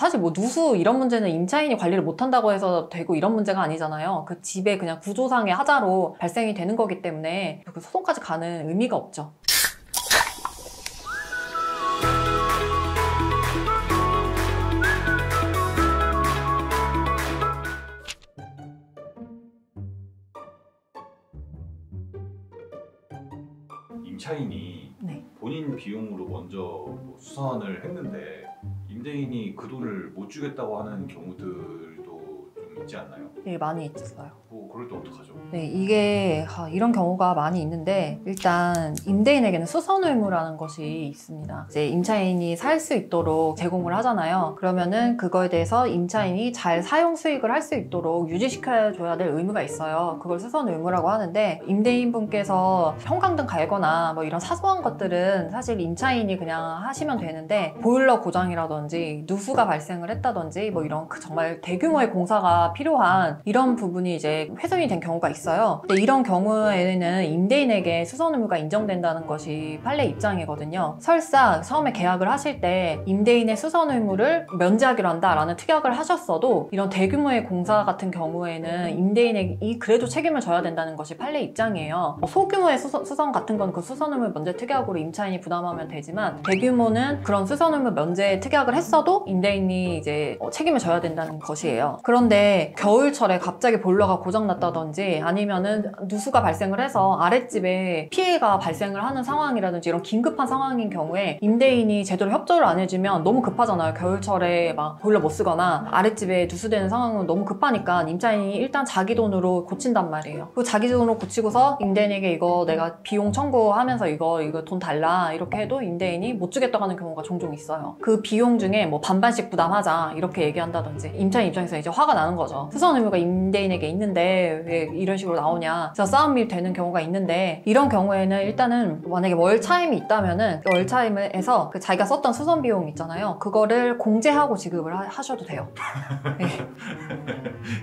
사실 뭐 누수 이런 문제는 임차인이 관리를 못한다고 해서 되고 이런 문제가 아니잖아요. 그 집의 그냥 구조상의 하자로 발생이 되는 거기 때문에 그 소송까지 가는 의미가 없죠. 임차인이 네. 본인 비용으로 먼저 뭐 수선을 했는데 임대인이 그 돈을 못 주겠다고 하는 경우들도 좀 있지 않나요? 네, 많이 있었어요. 뭐 그럴 때 어떡하죠? 네, 이게 이런 경우가 많이 있는데 일단 임대인에게는 수선 의무라는 것이 있습니다. 이제 임차인이 살 수 있도록 제공을 하잖아요. 그러면은 그거에 대해서 임차인이 잘 사용 수익을 할 수 있도록 유지시켜줘야 될 의무가 있어요. 그걸 수선 의무라고 하는데 임대인분께서 형광등 갈거나 뭐 이런 사소한 것들은 사실 임차인이 그냥 하시면 되는데 보일러 고장이라든지 누수가 발생을 했다든지 뭐 이런 정말 대규모의 공사가 필요한 이런 부분이 이제 훼손이 된 경우가 있어요. 근데 이런 경우에는 임대인에게 수선 의무가 인정된다는 것이 판례 입장이거든요. 설사 처음에 계약을 하실 때 임대인의 수선 의무를 면제하기로 한다라는 특약을 하셨어도 이런 대규모의 공사 같은 경우에는 임대인이 그래도 책임을 져야 된다는 것이 판례 입장이에요. 뭐 소규모의 수선 같은 건 그 수선 의무 면제 특약으로 임차인이 부담하면 되지만 대규모는 그런 수선 의무 면제 특약을 했어도 임대인이 이제 책임을 져야 된다는 것이에요. 그런데 겨울철에 갑자기 보일러가 고장났다든지 아니면은 누수가 발생을 해서 아랫집에 피해가 발생을 하는 상황이라든지 이런 긴급한 상황인 경우에 임대인이 제대로 협조를 안 해주면 너무 급하잖아요. 겨울철에 막 보일러 못 쓰거나 아랫집에 누수되는 상황은 너무 급하니까 임차인이 일단 자기 돈으로 고친단 말이에요. 그 자기 돈으로 고치고서 임대인에게 이거 내가 비용 청구하면서 이거 돈 달라 이렇게 해도 임대인이 못 주겠다고 하는 경우가 종종 있어요. 그 비용 중에 뭐 반반씩 부담하자 이렇게 얘기한다든지 임차인 입장에서 이제 화가 나는 거죠. 수선 의무가 임대인에게 있는데 왜 이런 식으로 나오냐. 그래서 싸움이 되는 경우가 있는데 이런 경우에는 일단은 만약에 월 차임이 있다면은 그 월 차임에서 그 자기가 썼던 수선 비용 있잖아요. 그거를 공제하고 지급을 하셔도 돼요. 네.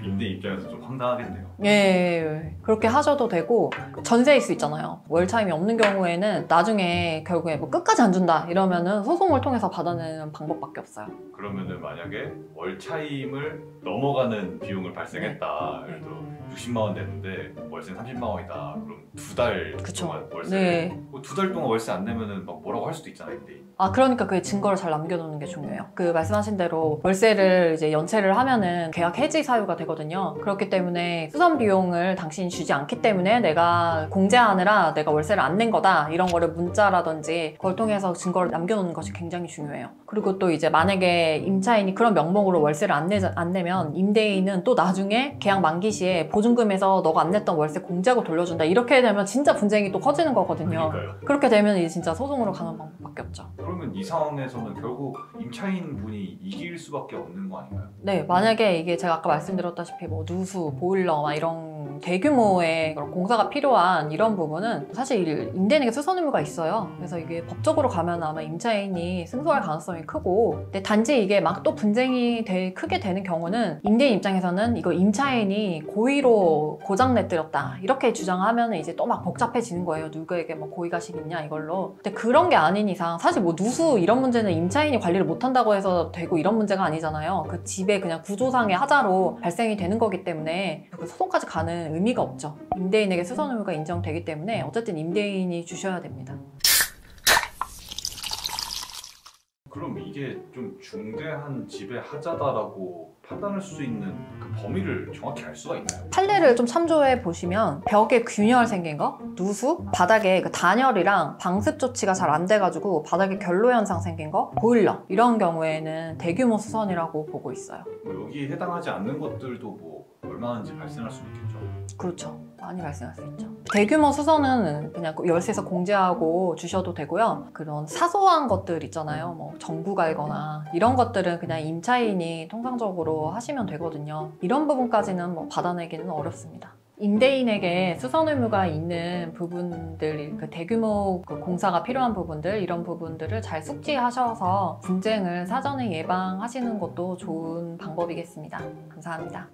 임대인 입장에서 좀 황당하겠네요. 예, 그렇게 하셔도 되고 전세일 수 있잖아요. 월 차임이 없는 경우에는 나중에 결국에 뭐 끝까지 안 준다 이러면은 소송을 통해서 받아내는 방법밖에 없어요. 그러면은 만약에 월 차임을 넘어가는 비용을 발생했다. 예를 들어 60만 원 냈는데 월세 30만 원이다. 그럼 두 달 동안 월세. 네. 뭐 두 달 동안 월세 안 내면은 막 뭐라고 할 수도 있잖아요, 임대인. 그러니까 그 증거를 잘 남겨놓는 게 중요해요. 그 말씀하신 대로 월세를 이제 연체를 하면은 계약 해지 사유가 되거든요. 그렇기 때문에 수선 비용을 당신이 주지 않기 때문에 내가 공제하느라 내가 월세를 안 낸 거다 이런 거를 문자라든지 그걸 통해서 증거를 남겨놓는 것이 굉장히 중요해요. 그리고 또 이제 만약에 임차인이 그런 명목으로 월세를 안 내면 임대인은 또 나중에 계약 만기 시에 보증금에서 너가 안 냈던 월세 공제하고 돌려준다 이렇게 되면 진짜 분쟁이 또 커지는 거거든요. 그러니까요. 그렇게 되면 이제 진짜 소송으로 가는 방법밖에 없죠. 그러면 이 상황에서는 결국 임차인 분이 이길 수밖에 없는 거 아닌가요? 네, 만약에 이게 제가 아까 말씀드렸다시피 뭐 누수, 보일러 막 이런 대규모의 그런 공사가 필요한 이런 부분은 사실 임대인에게 수선 의무가 있어요. 그래서 이게 법적으로 가면 아마 임차인이 승소할 가능성이 크고 근데 단지 이게 막 또 분쟁이 크게 되는 경우는 임대인 입장에서는 이거 임차인이 고의로 고장 내뜨렸다 이렇게 주장하면 이제 또 막 복잡해지는 거예요. 누구에게 뭐 고의가식 있냐 이걸로. 근데 그런 게 아닌 이상 사실 뭐 누수 이런 문제는 임차인이 관리를 못한다고 해서 되고 이런 문제가 아니잖아요. 그 집의 그냥 구조상의 하자로 발생이 되는 거기 때문에 그 소송까지 가는 의미가 없죠. 임대인에게 수선 의무가 인정되기 때문에 어쨌든 임대인이 주셔야 됩니다. 그럼 이게 좀 중대한 집의 하자다라고 판단할 수 있는 그 범위를 정확히 알 수가 있나요? 판례를 좀 참조해 보시면 벽에 균열 생긴 거, 누수, 바닥에 그 단열이랑 방습 조치가 잘 안 돼가지고 바닥에 결로 현상 생긴 거, 보일러 이런 경우에는 대규모 수선이라고 보고 있어요. 뭐 여기에 해당하지 않는 것들도 뭐 얼마든지 발생할 수 있겠죠. 그렇죠. 많이 발생할 수 있죠. 대규모 수선은 그냥 열쇠에서 공제하고 주셔도 되고요. 그런 사소한 것들 있잖아요. 뭐 전구 갈거나 이런 것들은 그냥 임차인이 통상적으로 하시면 되거든요. 이런 부분까지는 뭐 받아내기는 어렵습니다. 임대인에게 수선 의무가 있는 부분들, 그 대규모 공사가 필요한 부분들 이런 부분들을 잘 숙지하셔서 분쟁을 사전에 예방하시는 것도 좋은 방법이겠습니다. 감사합니다.